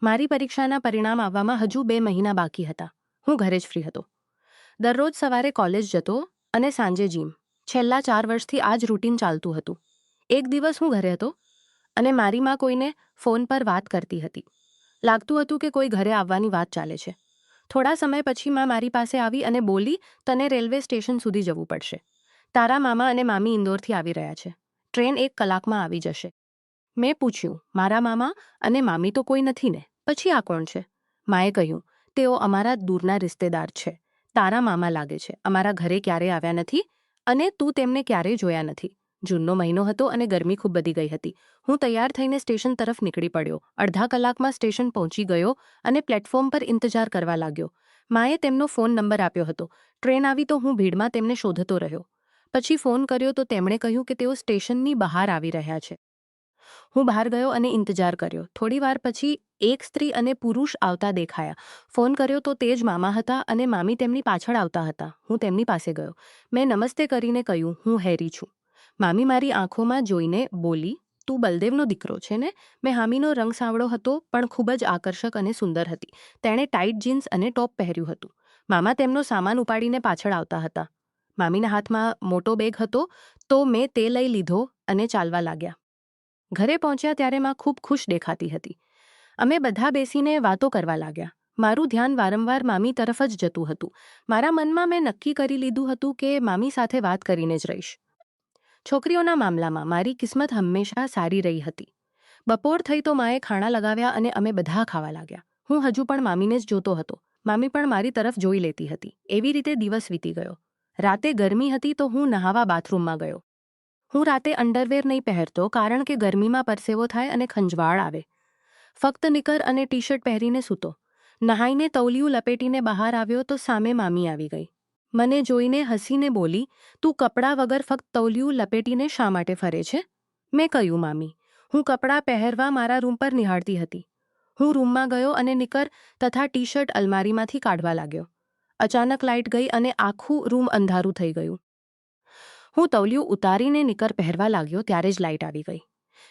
મારી પરીક્ષાના પરિણામ આવવામાં હજુ 2 મહિના બાકી હતા. હું ઘરે જ ફ્રી હતો. દરરોજ સવારે કોલેજ જતો અને સાંજે જીમ. છેલ્લા 4 વર્ષથી આ જ રૂટીન ચાલતું હતું. એક દિવસ હું ઘરે હતો અને મારી માં કોઈને ફોન પર વાત કરતી હતી. લાગતું હતું કે કોઈ ઘરે આવવાની વાત ચાલે છે. થોડા સમય પછી માં મારી પાસે આવી અને બોલી, તને રેલવે સ્ટેશન સુધી જવું પડશે. તારા મામા અને મામી ઇન્દોરથી આવી રહ્યા છે. ટ્રેન 1 કલાકમાં આવી જશે. મેં પૂછ્યું, મારા મામા અને મામી તો કોઈ નથી ને, પછી આ કોણ છે? માએ કહ્યું, તેઓ અમારા દૂરના રિશ્તેદાર છે. તારા મામા લાગે છે, અમારા ઘરે ક્યારેય આવ્યા નથી અને તું તેમને ક્યારેય જોયા નથી. જૂનનો મહિનો હતો અને ગરમી ખૂબ વધી ગઈ હતી. હું તૈયાર થઈને સ્ટેશન તરફ નીકળી પડ્યો. અડધા કલાકમાં સ્ટેશન પહોંચી ગયો અને પ્લેટફોર્મ પર ઇંતજાર કરવા લાગ્યો. માએ તેમનો ફોન નંબર આપ્યો હતો. ટ્રેન આવી તો હું ભીડમાં તેમને શોધતો રહ્યો. પછી ફોન કર્યો તો તેમણે કહ્યું કે તેઓ સ્ટેશનની બહાર આવી રહ્યા છે. હું બહાર ગયો અને ઇંતજાર કર્યો. થોડી વાર પછી એક સ્ત્રી અને પુરુષ આવતા દેખાયા. ફોન કર્યો તો તે જ મામા હતા અને મામી તેમની પાછળ આવતા હતા. હું તેમની પાસે ગયો. મેં નમસ્તે કરીને કહ્યું, હું હેરી છું. મામી મારી આંખોમાં જોઈને બોલી, તું બલદેવનો દીકરો છે ને? મેં હામીનો રંગ સાવળો હતો પણ ખૂબ જ આકર્ષક અને સુંદર હતી. તેણે ટાઇટ જીન્સ અને ટોપ પહેર્યું હતું. મામા તેમનો સામાન ઉપાડીને પાછળ આવતા હતા. મામીના હાથમાં મોટો બેગ હતો તો મેં તે લઈ લીધો અને ચાલવા લાગ્યા. ઘરે પહોંચ્યા ત્યારે માં ખૂબ ખુશ દેખાતી હતી. અમે બધા બેસીને વાતો કરવા લાગ્યા. મારું ધ્યાન વારંવાર મામી તરફ જ જતું હતું. મારા મનમાં મેં નક્કી કરી લીધું હતું કે મામી સાથે વાત કરીને જ રહીશ. છોકરીઓના મામલામાં મારી કિસ્મત હંમેશા સારી રહી હતી. બપોર થઈ તો માએ ખાણા લગાવ્યા અને અમે બધા ખાવા લાગ્યા. હું હજુ પણ મામીને જ જોતો હતો. મામી પણ મારી તરફ જોઈ લેતી હતી. એવી રીતે દિવસ વીતી ગયો. રાતે ગરમી હતી તો હું નહાવા બાથરૂમમાં ગયો. હું રાતે અંડરવેર નહીં પહેરતો કારણ કે ગરમીમાં પરસેવો થાય અને ખંજવાળ આવે. ફક્ત નિકર અને ટી શર્ટ પહેરીને સૂતો. નહાઈને તૌલિયું લપેટીને બહાર આવ્યો તો સામે મામી આવી ગઈ. મને જોઈને હસીને બોલી, તું કપડાં વગર ફક્ત તૌલિયું લપેટીને શા માટે ફરે છે? મેં કહ્યું, મામી, હું કપડાં પહેરવા મારા રૂમ પર નિહાળતી હતી. હું રૂમમાં ગયો અને નિકર તથા ટી શર્ટ અલમારીમાંથી કાઢવા લાગ્યો. અચાનક લાઇટ ગઈ અને આખું રૂમ અંધારું થઈ ગયું. હું તૌલિયું ઉતારીને નિકર પહેરવા લાગ્યો ત્યારે જ લાઇટ આવી ગઈ.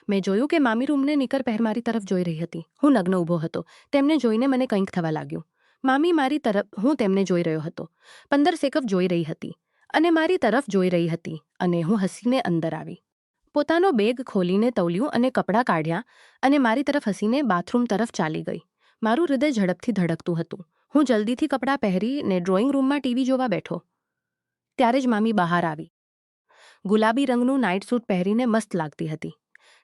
મેં જોયું કે મામી રૂમને નિકર પહેર મારી તરફ જોઈ રહી હતી. હું નગ્ન ઊભો હતો. તેમને જોઈને મને કંઈક થવા લાગ્યું. મામી મારી તરફ, હું તેમને જોઈ રહ્યો હતો. 15 સેકન્ડ જોઈ રહી હતી અને મારી તરફ જોઈ રહી હતી અને હું હસીને અંદર આવી. પોતાનો બેગ ખોલીને તૌલિયું અને કપડાં કાઢ્યા અને મારી તરફ હસીને બાથરૂમ તરફ ચાલી ગઈ. મારું હૃદય ઝડપથી ધડકતું હતું. હું જલ્દીથી કપડાં પહેરીને ડ્રોઈંગ રૂમમાં ટીવી જોવા બેઠો. ત્યારે જ મામી બહાર આવી. ગુલાબી રંગનું નાઇટ સૂટ પહેરીને મસ્ત લાગતી હતી.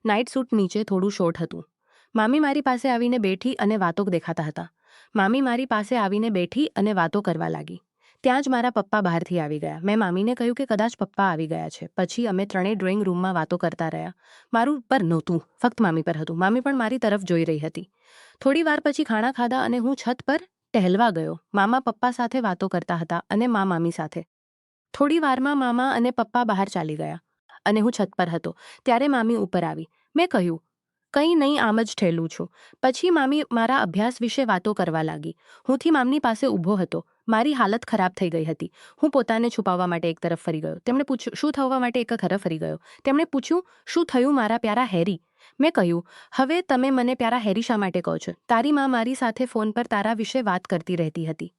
નાઇટ સૂટ નીચે થોડું શોર્ટ હતું. મામી મારી પાસે આવીને બેઠી અને વાતો દેખાતા હતા. મામી મારી પાસે આવીને બેઠી અને વાતો કરવા લાગી. ત્યાં જ મારા પપ્પા બહારથી આવી ગયા. મેં મામીને કહ્યું કે કદાચ પપ્પા આવી ગયા છે. પછી અમે ત્રણેય ડ્રોઈંગ રૂમમાં વાતો કરતા રહ્યા. મારું પર નહોતું, ફક્ત મામી પર હતું. મામી પણ મારી તરફ જોઈ રહી હતી. થોડી વાર પછી ખાણા ખાધા અને હું છત પર ટહેલવા ગયો. મામા પપ્પા સાથે વાતો કરતા હતા અને મામી સાથે. થોડી વારમાં મામા અને પપ્પા બહાર ચાલી ગયા અને હું છત પર હતો. ત્યારે મામી ઉપર આવી. મેં કહ્યું, કંઈ નહીં, આમ જ ઠેલું છું. પછી મામી મારા અભ્યાસ વિશે વાતો કરવા લાગી. હુંથી મામની પાસે ઊભો હતો. મારી હાલત ખરાબ થઈ ગઈ હતી. હું પોતાને છુપાવવા માટે એક તરફ ફરી ગયો. તેમણે પૂછ્યું, શું થવા માટે એક તરફ ફરી ગયો. તેમણે પૂછ્યું, શું થયું મારા પ્યારા હેરી? મેં કહ્યું, હવે તમે મને પ્યારા હેરી શા માટે કહો છો? તારી માં મારી સાથે ફોન પર તારા વિશે વાત કરતી રહેતી હતી.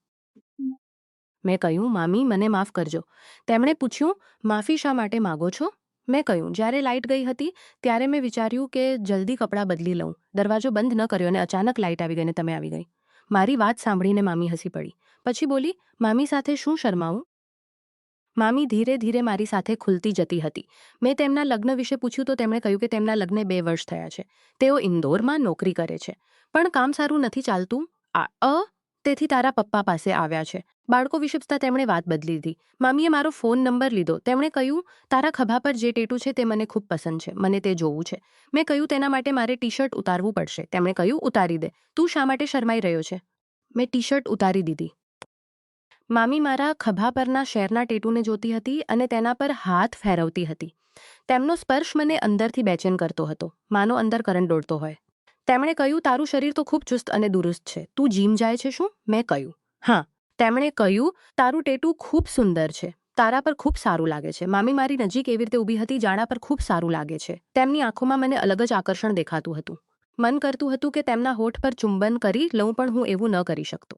મેં કહ્યું, મામી, મને માફ કરજો. તેમણે પૂછ્યું, માફી શા માટે માગો છો? મેં કહ્યું, જ્યારે લાઇટ ગઈ હતી ત્યારે મેં વિચાર્યું કે જલ્દી કપડાં બદલી લઉં. દરવાજો બંધ ન કર્યો અને અચાનક લાઇટ આવી ગઈ અને તમે આવી ગઈ. મારી વાત સાંભળીને મામી હસી પડી. પછી બોલી, મામી સાથે શું શરમાવું? મામી ધીરે ધીરે મારી સાથે ખુલતી જતી હતી. મેં તેમના લગ્ન વિશે પૂછ્યું તો તેમણે કહ્યું કે તેમના લગ્ને 2 વર્ષ થયા છે. તેઓ ઇન્દોરમાં નોકરી કરે છે પણ કામ સારું નથી ચાલતું. તેથી તારા પપ્પા પાસે આવ્યા છે. બાળકો વિશે પૂછતા તેમણે વાત બદલી દીધી. મામીએ મારો ફોન નંબર લીધો. તેમણે કહ્યું, તારા ખભા પર જે ટેટુ છે તે મને ખૂબ પસંદ છે. મને તે જોવું છે. મેં કહ્યું, તેના માટે મારે ટી શર્ટ ઉતારવું પડશે. તેમણે કહ્યું, ઉતારી દે. તું શા માટે શરમાઈ રહ્યો છે? મેં ટી શર્ટ ઉતારી દીધી. મામી મારા ખભા પરના શેરના ટેટુને જોતી હતી અને તેના પર હાથ ફેરવતી હતી. તેમનો સ્પર્શ મને અંદરથી બેચેન કરતો હતો. માનો અંદર કરંટ દોડતો હોય. તેમણે કહ્યું, તારું શરીર તો ખૂબ ચુસ્ત અને દુરુસ્ત છે. તું જીમ જાય છે શું? મેં કહ્યું, હા. તેમણે કહ્યું, તારું ટેટુ ખૂબ સુંદર છે. તારા પર ખૂબ સારું લાગે છે. મામી મારી નજીક એવી રીતે ઊભી હતી, જાણા પર ખૂબ સારું લાગે છે. તેમની આંખોમાં મને અલગ જ આકર્ષણ દેખાતું હતું. મન કરતું હતું કે તેમના હોઠ પર ચુંબન કરી લઉં, પણ હું એવું ન કરી શકતો.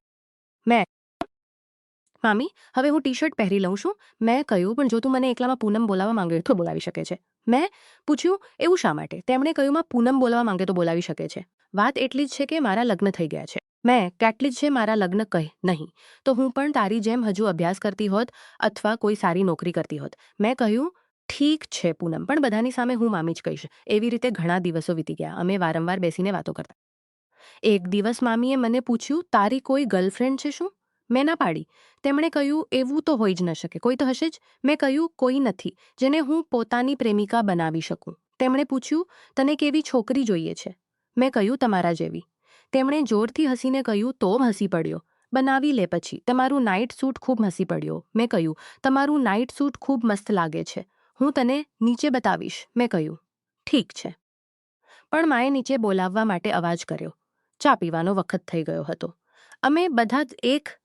મામી, હવે હું ટી શર્ટ પહેરી લઉં છું, મેં કહ્યું. પણ જો તું મને એકલામાં પૂનમ બોલાવવા માંગે તો બોલાવી શકે છે. મેં પૂછ્યું, એવું શા માટે? તેમણે કહ્યું, માં પૂનમ બોલાવવા માંગે તો બોલાવી શકે છે. વાત એટલી જ છે કે મારા લગ્ન થઈ ગયા છે. મેં કેટલી જ છે મારા લગ્ન કહે નહીં તો હું પણ તારી જેમ હજુ અભ્યાસ કરતી હોત અથવા કોઈ સારી નોકરી કરતી હોત. મેં કહ્યું, ઠીક છે પૂનમ, પણ બધાની સામે હું મામી જ કહીશ. એવી રીતે ઘણા દિવસો વીતી ગયા. અમે વારંવાર બેસીને વાતો કરતા. એક દિવસ મામીએ મને પૂછ્યું, તારી કોઈ ગર્લફ્રેન્ડ છે શું? મેં ના પાડી. તેમણે કહ્યું, એવું તો હોઈ જ ન શકે, કોઈ તો હશે જ. મેં કહ્યું, કોઈ નથી જેને હું પોતાની પ્રેમિકા બનાવી શકું. તેમણે પૂછ્યું, તને કેવી છોકરી જોઈએ છે? મેં કહ્યું, તમારા જેવી. તેમણે જોરથી હસીને કહ્યું, તો હસી પડ્યો. બનાવી લે પછી. તમારું નાઇટ સૂટ ખૂબ હસી પડ્યો. મેં કહ્યું, તમારું નાઇટ સૂટ ખૂબ મસ્ત લાગે છે. હું તને નીચે બતાવીશ. મેં કહ્યું, ઠીક છે. પણ માએ નીચે બોલાવવા માટે અવાજ કર્યો. ચા પીવાનો વખત થઈ ગયો હતો. અમે બધા જ એક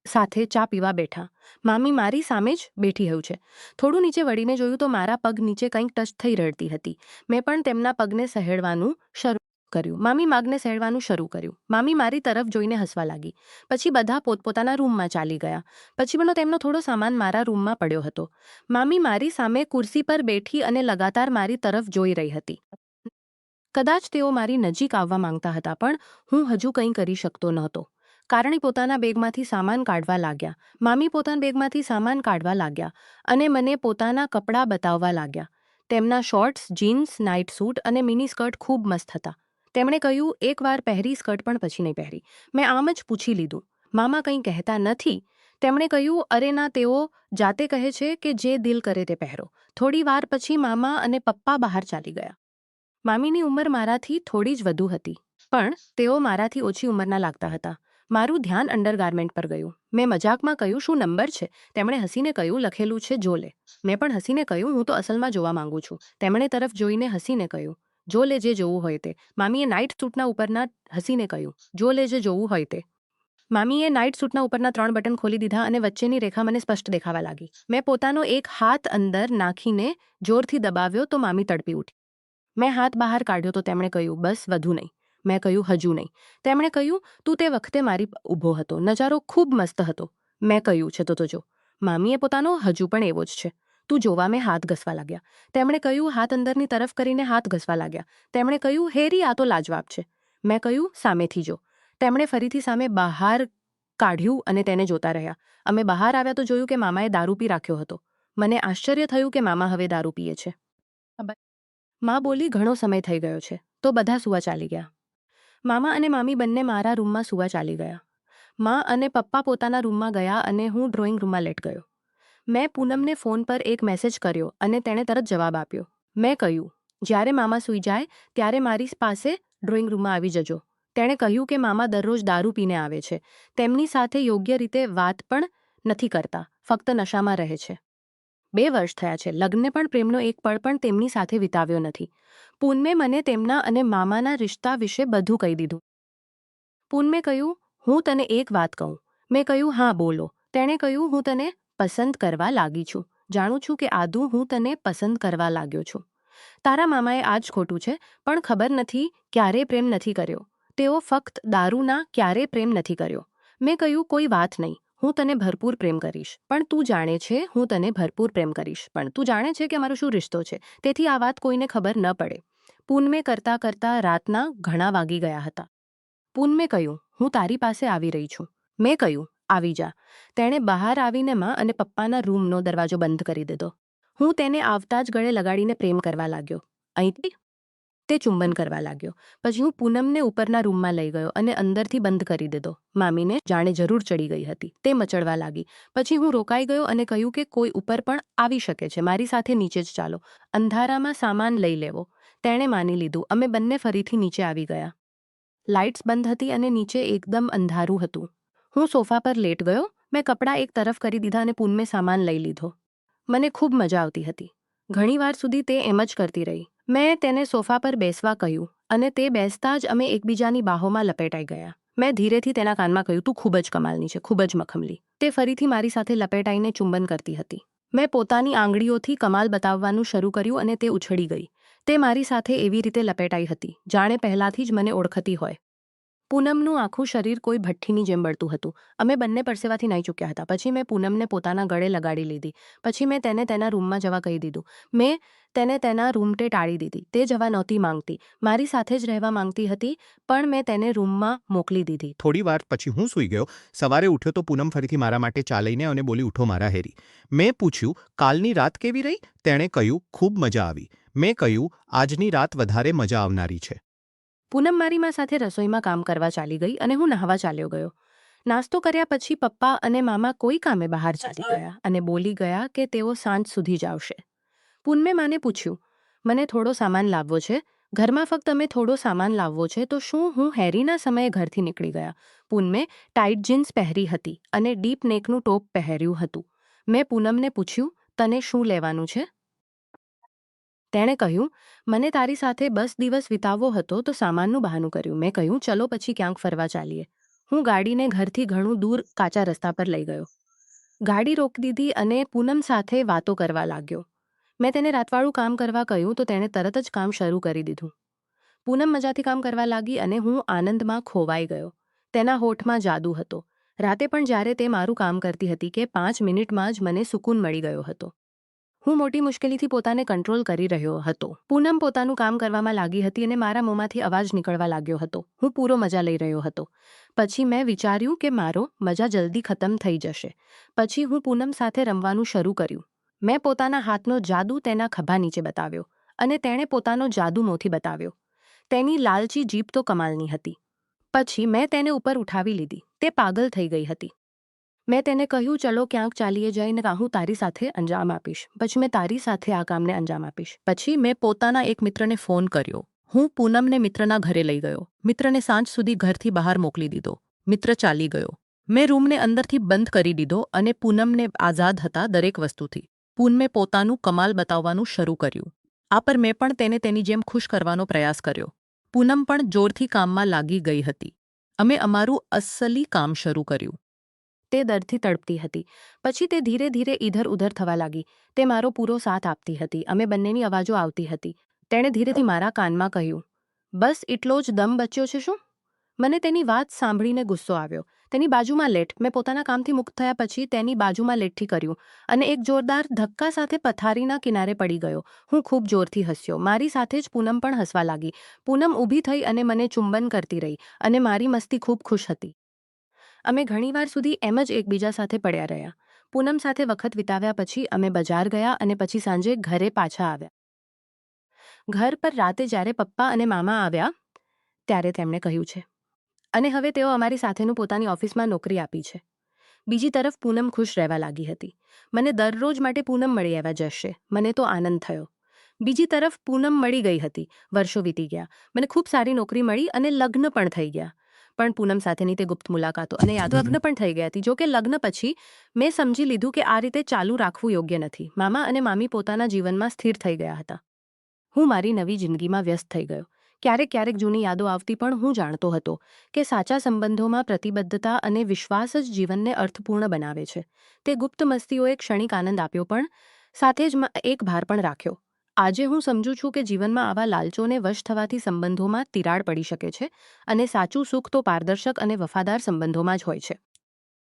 સાથે ચા પીવા બેઠા. મામી મારી સામે જ બેઠી હોય છે. થોડું નીચે વળીને જોયું તો મારા પગ નીચે કંઈક ટચ થઈ રડતી હતી. મેં પણ તેમના પગને સહેડવાનું શરૂ કર્યું. મામી માગને સહેડવાનું શરૂ કર્યું. મામી મારી તરફ જોઈને હસવા લાગી. પછી બધા પોતપોતાના રૂમમાં ચાલી ગયા. પછી મને તેમનો થોડો સામાન મારા રૂમમાં પડ્યો હતો. મામી મારી સામે ખુરશી પર બેઠી અને લગાતાર મારી તરફ જોઈ રહી હતી. કદાચ તેઓ મારી નજીક આવવા માંગતા હતા, પણ હું હજુ કંઈ કરી શકતો નહોતો. કારણે પોતાના બેગમાંથી સામાન કાઢવા લાગ્યા. મામી પોતાના બેગમાંથી સામાન કાઢવા લાગ્યા અને મને પોતાના કપડાં બતાવવા લાગ્યા. તેમના શોર્ટ્સ, જીન્સ, નાઇટ સૂટ અને મિની સ્કર્ટ ખૂબ મસ્ત હતા. તેમણે કહ્યું, એકવાર પહેરી સ્કર્ટ પણ પછી નહીં પહેરી. મેં આમ જ પૂછી લીધું, મામા કંઈ કહેતા નથી? તેમણે કહ્યું, અરે ના, તેઓ જાતે કહે છે કે જે દિલ કરે તે પહેરો. થોડી વાર પછી મામા અને પપ્પા બહાર ચાલી ગયા. મામીની ઉંમર મારાથી થોડી જ વધુ હતી, પણ તેઓ મારાથી ઓછી ઉંમરના લાગતા હતા. મારું ધ્યાન અંડરગાર્મેન્ટ પર ગયું. મેં મજાકમાં કહ્યું, શું નંબર છે? તેમણે હસીને કહ્યું, લખેલું છે જો લે. મેં પણ હસીને કહ્યું, હું તો અસલમાં જોવા માંગુ છું. તેમણે તરફ જોઈને હસીને કહ્યું, જો લે જે જોવું હોય તે. મામીએ નાઇટ સૂટના ઉપરના હસીને કહ્યું, જો લે જે જોવું હોય તે. મામીએ નાઇટ સૂટના ઉપરના 3 બટન ખોલી દીધા અને વચ્ચેની રેખા મને સ્પષ્ટ દેખાવા લાગી. મેં પોતાનો એક હાથ અંદર નાખીને જોરથી દબાવ્યો તો મામી તડપી ઉઠી. મેં હાથ બહાર કાઢ્યો તો તેમણે કહ્યું, બસ વધુ નહીં. મેં કહ્યું, હજુ નહીં. તેમણે કહ્યું, તું તે વખતે મારી ઊભો હતો. નજારો ખૂબ મસ્ત હતો. મેં કહ્યું છે તો જો. મામીએ પોતાનો હજુ પણ એવો જ છે. તું જોવા. મેં હાથ ઘસવા લાગ્યા. તેમણે કહ્યું, હાથ અંદરની તરફ કરીને હાથ ઘસવા લાગ્યા. તેમણે કહ્યું, હેરી, આ તો લાજવાબ છે. મેં કહ્યું, સામેથી જો. તેમણે ફરીથી સામે બહાર કાઢ્યું અને તેને જોતા રહ્યા. અમે બહાર આવ્યા તો જોયું કે મામાએ દારૂ પી રાખ્યો હતો. મને આશ્ચર્ય થયું કે મામા હવે દારૂ પીએ છે. મા બોલી, ઘણો સમય થઈ ગયો છે. તો બધા સૂવા ચાલી ગયા. મામા અને મામી બંને મારા રૂમમાં સૂવા ચાલી ગયા. મા અને પપ્પા પોતાના રૂમમાં ગયા અને હું ડ્રોઈંગ રૂમમાં લેટ ગયો. મેં પૂનમને ફોન પર એક મેસેજ કર્યો અને તેણે તરત જવાબ આપ્યો. મેં કહ્યું, જ્યારે મામા સૂઈ જાય ત્યારે મારી પાસે ડ્રોઈંગ રૂમમાં આવી જજો. તેણે કહ્યું કે મામા દરરોજ દારૂ પીને આવે છે. તેમની સાથે યોગ્ય રીતે વાત પણ નથી કરતા, ફક્ત નશામાં રહે છે. 2 વર્ષ થયા છે. લગ્નને પણ પ્રેમનો એક પળ પણ તેમની સાથે વિતાવ્યો નથી. પૂનમે મને તેમના અને મામાના રિશ્તા વિશે બધું કહી દીધું. પૂનમે કહ્યું, હું તને એક વાત કહું. મેં કહ્યું, હા બોલો. તેણે કહ્યું, હું તને પસંદ કરવા લાગી છું. જાણું છું કે આદુ, હું તને પસંદ કરવા લાગ્યો છું. તારા મામાએ આ જ ખોટું છે, પણ ખબર નથી ક્યારે પ્રેમ નથી કર્યો. તેઓ ફક્ત દારૂના ક્યારે પ્રેમ નથી કર્યો. મેં કહ્યું, કોઈ વાત નહીં. હું તને ભરપૂર પ્રેમ કરીશ, પણ તું જાણે છે હું તને ભરપૂર પ્રેમ કરીશ, પણ તું જાણે છે કે અમારો શું રિશ્તો છે. તેથી આ વાત કોઈને ખબર ન પડે. પૂનમે કરતાં કરતાં રાતના ઘણા વાગી ગયા હતા. પૂનમે કહ્યું, હું તારી પાસે આવી રહી છું. મેં કહ્યું, આવી જા. તેણે બહાર આવીને મા અને પપ્પાના રૂમનો દરવાજો બંધ કરી દીધો. હું તેને આવતા જ ગળે લગાડીને પ્રેમ કરવા લાગ્યો. અહીંથી તે ચુંબન કરવા લાગ્યો. પછી હું પૂનમને ઉપરના રૂમમાં લઈ ગયો અને અંદરથી બંધ કરી દીધો. મામીને જાણે જરૂર ચડી ગઈ હતી. તે મચડવા લાગી. પછી હું રોકાઈ ગયો અને કહ્યું કે કોઈ ઉપર પણ આવી શકે છે. મારી સાથે નીચે જ ચાલો. અંધારામાં સામાન લઈ લેવો. તેણે માની લીધું. અમે બંને ફરીથી નીચે આવી ગયા. લાઇટ્સ બંધ હતી અને નીચે એકદમ અંધારું હતું. હું સોફા પર લેટ ગયો. મેં કપડાં એક તરફ કરી દીધા અને પૂનમે સામાન લઈ લીધો. મને ખૂબ મજા આવતી હતી. ઘણીવાર સુધી તે એમ જ કરતી રહી. મેં તેને સોફા પર બેસવા કહ્યું અને તે બેસતા જ અમે એકબીજાની બાહોમાં લપેટાઈ ગયા. મેં ધીરેથી તેના કાનમાં કહ્યું, તું ખૂબ જ કમાલની છે, ખૂબ જ મખમલી. તે ફરીથી મારી સાથે લપેટાઈને ચુંબન કરતી હતી. મેં પોતાની આંગળીઓથી કમાલ બતાવવાનું શરૂ કર્યું અને તે ઉછળી ગઈ. તે મારી સાથે એવી રીતે લપેટાઈ હતી જાણે પહેલાથી જ મને ઓળખતી હોય. પૂનમનું આખું શરીર કોઈ ભઠ્ઠીની જેમ બળતું હતું. અમે બંને પરસેવાથી નાહી ચૂક્યા હતા. પછી મેં પૂનમને પોતાના ગળે લગાડી લીધી. પછી મેં તેને તેના રૂમમાં જવા કહી દીધું. મેં તેને તેના રૂમટે ટાળી દીધી. તે જવા નહોતી માંગતી. મારી સાથે જ રહેવા માંગતી હતી, પણ મેં તેને રૂમમાં મોકલી દીધી. થોડી વાર પછી હું સૂઈ ગયો. સવારે ઉઠ્યો તો પૂનમ ફરીથી મારા માટે ચા લઈને અને બોલી, ઉઠો મારા હેરી. મેં પૂછ્યું, કાલની રાત કેવી રહી? તેણે કહ્યું, ખૂબ મજા આવી. મેં કહ્યું, આજની રાત વધારે મજા આવનારી છે. પૂનમ મારી માં સાથે રસોઈમાં કામ કરવા ચાલી ગઈ અને હું નહાવા ચાલ્યો ગયો. નાસ્તો કર્યા પછી પપ્પા અને મામા કોઈ કામે બહાર ચાલી ગયા અને બોલી ગયા કે તેઓ સાંજ સુધી જ આવશે. પૂનમે માને પૂછ્યું, મને થોડો સામાન લાવવો છે. ઘરમાં ફક્ત અમે થોડો સામાન લાવવો છે તો શું હું હેરીના સમયે ઘરથી નીકળી ગયા. પૂનમે ટાઇટ જીન્સ પહેરી હતી અને ડીપ નેકનું ટોપ પહેર્યું હતું. મેં પૂનમને પૂછ્યું, તને શું લેવાનું છે? તેણે કહ્યું, મને તારી સાથે બસ દિવસ વિતાવવો હતો તો સામાનનું બહાનું કર્યું. મેં કહ્યું, ચલો પછી ક્યાંક ફરવા ચાલીએ. હું ગાડીને ઘરથી ઘણું દૂર કાચા રસ્તા પર લઈ ગયો. ગાડી રોકી દીધી અને પૂનમ સાથે વાતો કરવા લાગ્યો. મેં તેને રાતવાળું કામ કરવા કહ્યું તો તેણે તરત જ કામ શરૂ કરી દીધું. પૂનમ મજાથી કામ કરવા લાગી અને હું આનંદમાં ખોવાઈ ગયો. તેના હોઠમાં જાદુ હતો. રાતે પણ જ્યારે તે મારું કામ કરતી હતી કે 5 મિનિટમાં જ મને સુકૂન મળી ગયો હતો. હું મોટી મુશ્કેલીથી પોતાને કંટ્રોલ કરી રહ્યો હતો. પૂનમ પોતાનું કામ કરવામાં લાગી હતી અને મારા મોંમાંથી અવાજ નીકળવા લાગ્યો હતો. હું પૂરો મજા લઈ રહ્યો હતો. પછી મેં વિચાર્યું કે મારો મજા જલ્દી ખતમ થઈ જશે. પછી હું પૂનમ સાથે રમવાનું શરૂ કર્યું. મેં પોતાના હાથનો જાદુ તેના ખભા નીચે બતાવ્યો અને તેણે પોતાનો જાદુ મોંથી બતાવ્યો. તેની લાલચી જીભ તો કમાલની હતી. પછી મેં તેને ઉપર ઉઠાવી લીધી. તે પાગલ થઈ ગઈ હતી. મેં તેને કહ્યું, ચલો ક્યાંક ચાલીએ જઈને હું તારી સાથે અંજામ આપીશ. પછી મેં તારી સાથે આ કામને અંજામ આપીશ. પછી મેં પોતાના એક મિત્રને ફોન કર્યો. હું પૂનમને મિત્રના ઘરે લઈ ગયો. મિત્રને સાંજ સુધી ઘરથી બહાર મોકલી દીધો. મિત્ર ચાલી ગયો. મેં રૂમને અંદરથી બંધ કરી દીધો અને પૂનમને આઝાદ હતા દરેક વસ્તુથી. પૂનમે પોતાનું કમાલ બતાવવાનું શરૂ કર્યું. આ પર મેં પણ તેને તેની જેમ ખુશ કરવાનો પ્રયાસ કર્યો. પૂનમ પણ જોરથી કામમાં લાગી ગઈ હતી. અમે અમારું અસલી કામ શરૂ કર્યું. તે દર્દથી તડપતી હતી. પછી તે ધીરે ધીરે ઇધર ઉધર થવા લાગી. તે મારો પૂરો સાથ આપતી હતી. અમે બંનેની અવાજો આવતી હતી. તેણે ધીરેથી મારા કાનમાં કહ્યું, બસ એટલો જ દમ બચ્યો છે શું? મને તેની વાત સાંભળીને ગુસ્સો આવ્યો. તેની બાજુમાં લેટ. મેં પોતાના કામથી મુક્ત થયા પછી તેની બાજુમાં લેટથી કર્યું અને એક જોરદાર ધક્કા સાથે પથારીના કિનારે પડી ગયો. હું ખૂબ જોરથી હસ્યો. મારી સાથે જ પૂનમ પણ હસવા લાગી. પૂનમ ઊભી થઈ અને મને ચુંબન કરતી રહી અને મારી મસ્તી ખૂબ ખુશ હતી. અમે ઘણીવાર સુધી એમ જ એકબીજા સાથે પડ્યા રહ્યા. પૂનમ સાથે વખત વિતાવ્યા પછી અમે બજાર ગયા અને પછી સાંજે ઘરે પાછા આવ્યા. ઘર પર રાતે જ્યારે પપ્પા અને મામા આવ્યા ત્યારે તેમણે કહ્યું છે, અને હવે તેઓ અમારી સાથેનું પોતાની ઓફિસમાં નોકરી આપી છે. બીજી તરફ પૂનમ ખુશ રહેવા લાગી હતી. મને દરરોજ માટે પૂનમ મળી આવ્યા જશે. મને તો આનંદ થયો. બીજી તરફ પૂનમ મળી ગઈ હતી. વર્ષો વીતી ગયા. મને ખૂબ સારી નોકરી મળી અને લગ્ન પણ થઈ ગયા. પણ પૂનમ સાથેની તે ગુપ્ત મુલાકાતો અને યાદો લગ્ન પણ થઈ ગઈ હતી. જો કે લગ્ન પછી મેં સમજી લીધું કે આ રીતે ચાલુ રાખવું યોગ્ય નથી. મામા અને મામી પોતાના જીવનમાં સ્થિર થઈ ગયા હતા. હું મારી નવી જિંદગીમાં વ્યસ્ત થઈ ગયો. ક્યારેક ક્યારેક જૂની યાદો આવતી, પણ હું જાણતો હતો કે સાચા સંબંધોમાં પ્રતિબદ્ધતા અને વિશ્વાસ જ જીવનને અર્થપૂર્ણ બનાવે છે. તે ગુપ્ત મસ્તીઓએ ક્ષણિક આનંદ આપ્યો, પણ સાથે જ એક ભાર પણ રાખ્યો. આજે હું સમજું છું કે જીવનમાં આવા લાલચોને વશ થવાથી સંબંધોમાં તિરાડ પડી શકે છે અને સાચું સુખ તો પારદર્શક અને વફાદાર સંબંધોમાં જ હોય છે.